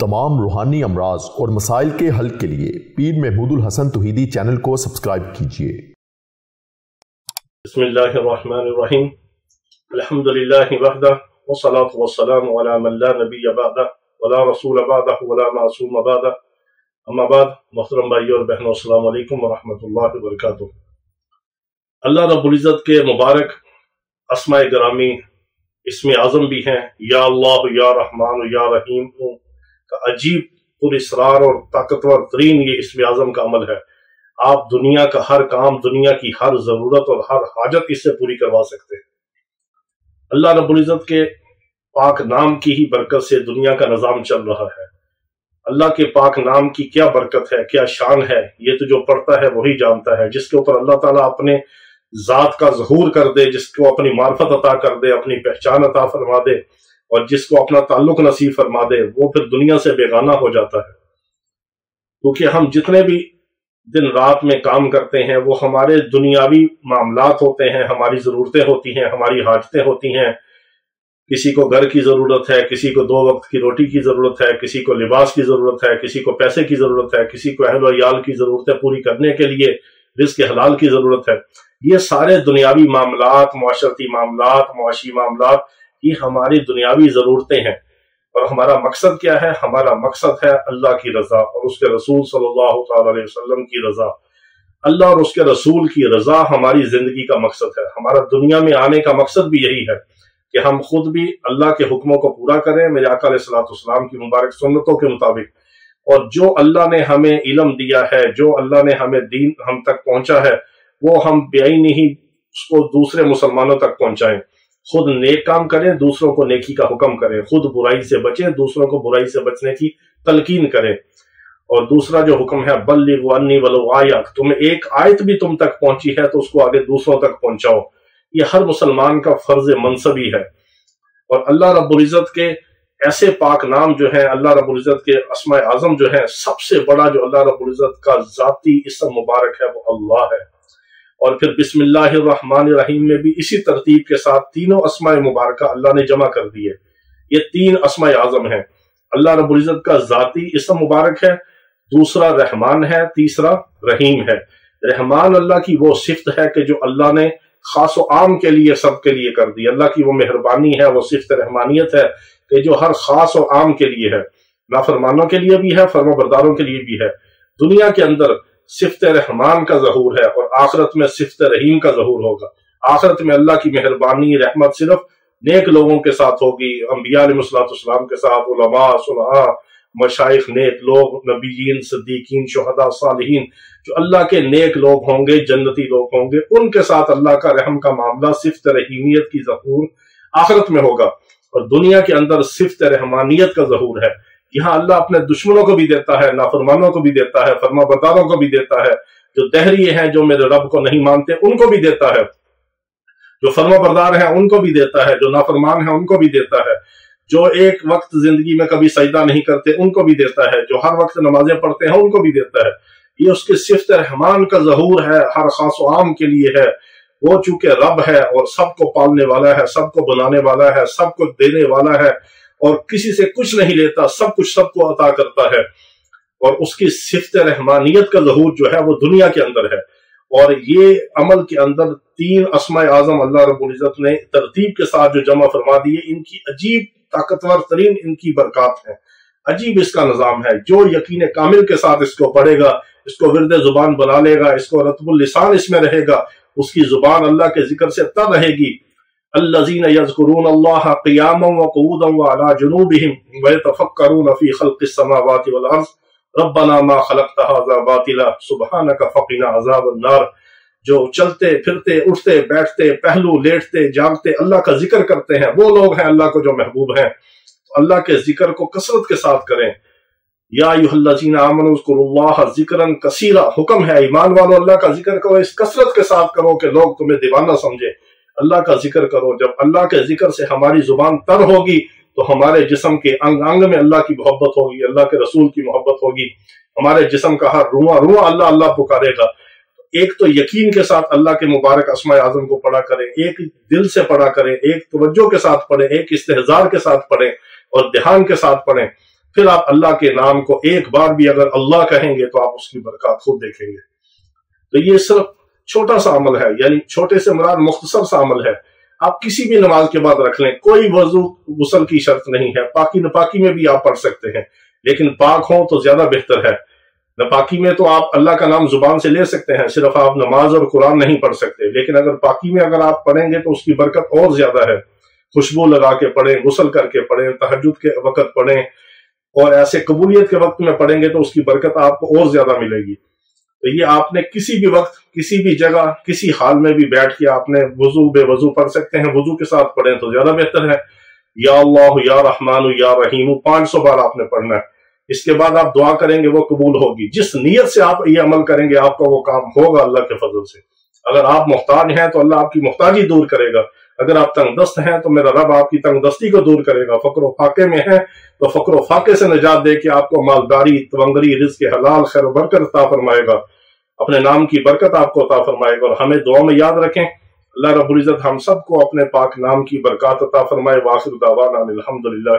तमाम रूहानी अमराज और मसाइल के हल के लिए पीर महमूद उल हसन तौहीदी चैनल को सब्सक्राइब कीजिए। बिस्मिल्लाहिर्रहमानिर्रहीम। अल्हम्दुलिल्लाहि वहदह वस्सलातु वस्सलामु अला मन ला नबिय्य बअदह वला रसूल बअदह वला मासूम बअदह। अम्मा बाद, मोहतरम भाइयों और बहनों, अस्सलामु अलैकुम व रहमतुल्लाहि व बरकातुहू। अल्लाह रब्बुल इज्जत के मुबारक अस्माए गिरामी इसमें आज़म भी हैं, या अल्लाह या रहमान या रहीम का अजीब पुरअसरार और ताकतवर तरीन ये इसमें आज़म का अमल है। आप दुनिया का हर काम, दुनिया की हर जरूरत और हर हाजत इससे पूरी करवा सकते हैं। अल्लाह रब्बुल इज्जत के पाक नाम की ही बरकत से दुनिया का निजाम चल रहा है। अल्लाह के पाक नाम की क्या बरकत है, क्या शान है, ये तो जो पढ़ता है वही जानता है। जिसके ऊपर अल्लाह ताला अपने जात का ज़हूर कर दे, जिसको अपनी मार्फत अता कर दे, अपनी पहचान अता फरमा दे और जिसको अपना ताल्लुक नसीब फरमा दे, वो फिर दुनिया से बेगाना हो जाता है। क्योंकि हम जितने भी दिन रात में काम करते हैं वो हमारे दुनियावी मामलात होते हैं, हमारी ज़रूरतें होती हैं, हमारी हाजतें होती हैं। किसी को घर की ज़रूरत है, किसी को 2 वक्त की रोटी की ज़रूरत है, किसी को लिबास की ज़रूरत है, किसी को पैसे की ज़रूरत है, किसी को अहल व इयाल की ज़रूरतें पूरी करने के लिए रिज़्क़ हलाल की ज़रूरत है। ये सारे दुनियावी मामलात, मुआशरती मामलात, मुआशी मामलात, ये हमारी दुनियावी ज़रूरतें हैं। और हमारा मकसद क्या है? हमारा मकसद है अल्लाह की रज़ा और उसके रसूल सल्लल्लाहु अलैहि वसल्लम की रज़ा। अल्लाह और उसके रसूल की रज़ा हमारी ज़िंदगी का मकसद है। हमारा दुनिया में आने का मकसद भी यही है कि हम खुद भी अल्लाह के हुक्मों को पूरा करें, मेरे आका अलैहिस्सलातु वस्सलाम की मुबारक सुन्नतों के मुताबिक। और जो अल्लाह ने हमें इल्म दिया है, जो अल्लाह ने हमें दीन हम तक पहुंचा है, वो हम बेआईनी ही उसको दूसरे मुसलमानों तक पहुंचाएं। खुद नेक काम करें, दूसरों को नेकी का हुक्म करें। खुद बुराई से बचें, दूसरों को बुराई से बचने की तलकीन करें। और दूसरा जो हुक्म है, बल्लिगु अन्नी वलो आया, तुम्हें एक आयत भी तुम तक पहुंची है तो उसको आगे दूसरों तक पहुंचाओ। ये हर मुसलमान का फर्ज मनसबी है। और अल्लाह रब्बुल इज्जत के ऐसे पाक नाम जो है, अल्लाह रब्बुल इज्जत के अस्माए आज़म जो है, सबसे बड़ा जो अल्लाह रब्बुल इज्जत का जाती इस्म मुबारक है वो अल्लाह है। और फिर बिस्मिल्लाहिर्रहमानिर्रहीम में भी इसी तरतीब के साथ तीनों अस्माए मुबारका अल्लाह ने जमा कर दिए। ये 3 अस्माए आज़म है। अल्लाह रब्बुल इज्जत का जाती इस्म मुबारक है, दूसरा रहमान है, तीसरा रहीम है। रहमान अल्लाह की वो सिफ्त है कि जो अल्लाह ने खास व आम के लिए, सबके लिए कर दी। अल्लाह की वो मेहरबानी है, वो सिफ्त रहमानियत है कि जो हर खास व आम के लिए है, नाफरमानों के लिए भी है, फर्माबरदारों के लिए भी है। दुनिया के अंदर सिफ्त रहमान का ज़हूर है और आखिरत में सिफ्त रहीम का ज़हूर होगा। आखिरत में अल्लाह की मेहरबानी, रहमत सिर्फ नेक लोगों के साथ होगी, अंबिया अलैहिस्सलाम के साथ, उलमा, सुलहा, मशाइख, नेक लोग, नबीयीन, सिद्दीकीन, शुहदा, सालिहीन, जो अल्लाह के नेक लोग होंगे, जन्नती लोग होंगे, उनके साथ अल्लाह का रहम का मामला, सिफ्त रहीमियत की ज़हूर आखिरत में होगा। और दुनिया के अंदर सिफ्त रहमानियत का ज़हूर है। यहाँ अल्लाह अपने दुश्मनों को भी देता है, नाफरमानों को भी देता है, फरमाबरदारों को भी देता है, जो दहरिए हैं, जो मेरे रब को नहीं मानते, उनको भी देता है, जो फरमाबरदार हैं उनको भी देता है, जो नाफरमान हैं उनको भी देता है, जो एक वक्त जिंदगी में कभी सजदा नहीं करते उनको भी देता है, जो हर वक्त नमाजें पढ़ते हैं उनको भी देता है। ये उसके सिफ्त रहमान का ज़हूर है, हर खास व आम के लिए है। वो चूंकि रब है और सबको पालने वाला है, सबको बनाने वाला है, सबको देने वाला है और किसी से कुछ नहीं लेता, सब कुछ सबको अता करता है। और उसकी सिफ्त रहमानियत का ज़हूर जो है वो दुनिया के अंदर है। और ये अमल के अंदर 3 अस्माए आज़म अल्लाह रब्बुल इज्जत ने तरतीब के साथ जो जमा फरमा दिए, इनकी अजीब ताकतवर तरीन इनकी बरकत है। अजीब इसका निज़ाम है। जो यकीन कामिल के साथ इसको पढ़ेगा, इसको विर्द जुबान बना लेगा, इसको रत्बुल लिसान इसमें रहेगा, उसकी जुबान अल्लाह के जिक्र से तर रहेगी। अल्लज़ीना यज़कुरून अल्लाह क़ियामन व क़ुऊदन व अला जुनूबिहिम व यतफ़क्करून फ़ी ख़ल्क़िस समावाति वल अर्ज़ रब्बना मा ख़लक़्त हाज़ा बातिला सुब्हानका फ़क़िना अज़ाबन नार। जो चलते फिरते, उठते बैठते, पहलू लेटते जागते अल्लाह का जिक्र करते हैं, वो लोग हैं अल्लाह को जो महबूब हैं। तो अल्लाह के जिक्र को कसरत के साथ करें। या अय्युहल्लज़ीना आमनू उज़्कुरुल्लाह ज़िक्रन कसीरा, हुक्म है ईमान वालों अल्लाह का जिक्र करो, इस कसरत के साथ करो कि लोग तुम्हें दीवाना समझे। अल्लाह का जिक्र करो। जब अल्लाह के जिक्र से हमारी जुबान तर होगी तो हमारे जिस्म के अंग अंग में अल्लाह की मोहब्बत होगी, अल्लाह के रसूल की मोहब्बत होगी। हमारे जिस्म का हर रुआ रुआ अल्लाह अल्लाह पुकारेगा। एक तो यकीन के साथ अल्लाह के मुबारक अस्माए आज़म को पढ़ा करें, एक दिल से पढ़ा करें, एक तवज्जो के साथ पढ़ें, एक इस्तेहज़ार के साथ पढ़ें और ध्यान के साथ पढ़ें, پھر آپ اللہ کے نام کو ایک بار بھی اگر اللہ کہیں گے تو آپ اس کی برکات خود دیکھیں گے۔ تو یہ صرف چھوٹا سا عمل ہے، یعنی چھوٹے سے مراد مختصر سا عمل ہے۔ آپ کسی بھی نماز کے بعد رکھ لیں، کوئی وضو غسل کی شرط نہیں ہے، پاکی نپاکی میں بھی آپ پڑھ سکتے ہیں، لیکن پاک ہوں تو زیادہ بہتر ہے۔ نپاکی میں تو آپ اللہ کا نام زبان سے لے سکتے ہیں، صرف آپ نماز اور قرآن نہیں پڑھ سکتے، لیکن اگر پاکی میں اگر آپ پڑھیں گے تو اس کی برکت اور زیادہ ہے۔ خوشبو لگا کے پڑھیں، غسل کر کے پڑھیں، تہجد کے وقت پڑھیں، اور ایسے قبولیت کے وقت میں پڑھیں گے تو اس کی برکت آپ کو اور زیادہ ملے گی۔ تو یہ آپ نے کسی بھی وقت، کسی بھی جگہ، کسی حال میں بھی بیٹھ کے آپ نے وضو بے وضو پڑھ سکتے ہیں، وضو کے ساتھ پڑھیں تو زیادہ بہتر ہے۔ یا اللہ یا رحمان یا رحیم 500 بار آپ نے پڑھنا ہے۔ اس کے بعد آپ دعا کریں گے وہ قبول ہوگی۔ جس نیت سے آپ یہ عمل کریں گے آپ کا وہ کام ہوگا اللہ کے فضل سے۔ اگر آپ محتاج ہیں تو اللہ آپ کی محتاجی دور کرے گا، اگر آپ تنگ دست ہیں تو میرا رب آپ کی تنگ دستی کو دور کرے گا، فقر و فاقے میں ہیں تو فقر و فاقے سے نجات دے کے آپ کو مالداری، تونگری، رزق حلال، خیر و برکت عطا فرمائے گا، اپنے نام کی برکت آپ کو عطا فرمائے گا۔ اور ہمیں دعا میں یاد رکھیں، اللہ رب العزت ہم سب کو اپنے پاک نام کی برکات عطا فرمائے۔ وآخر دعوانا الحمدللہ۔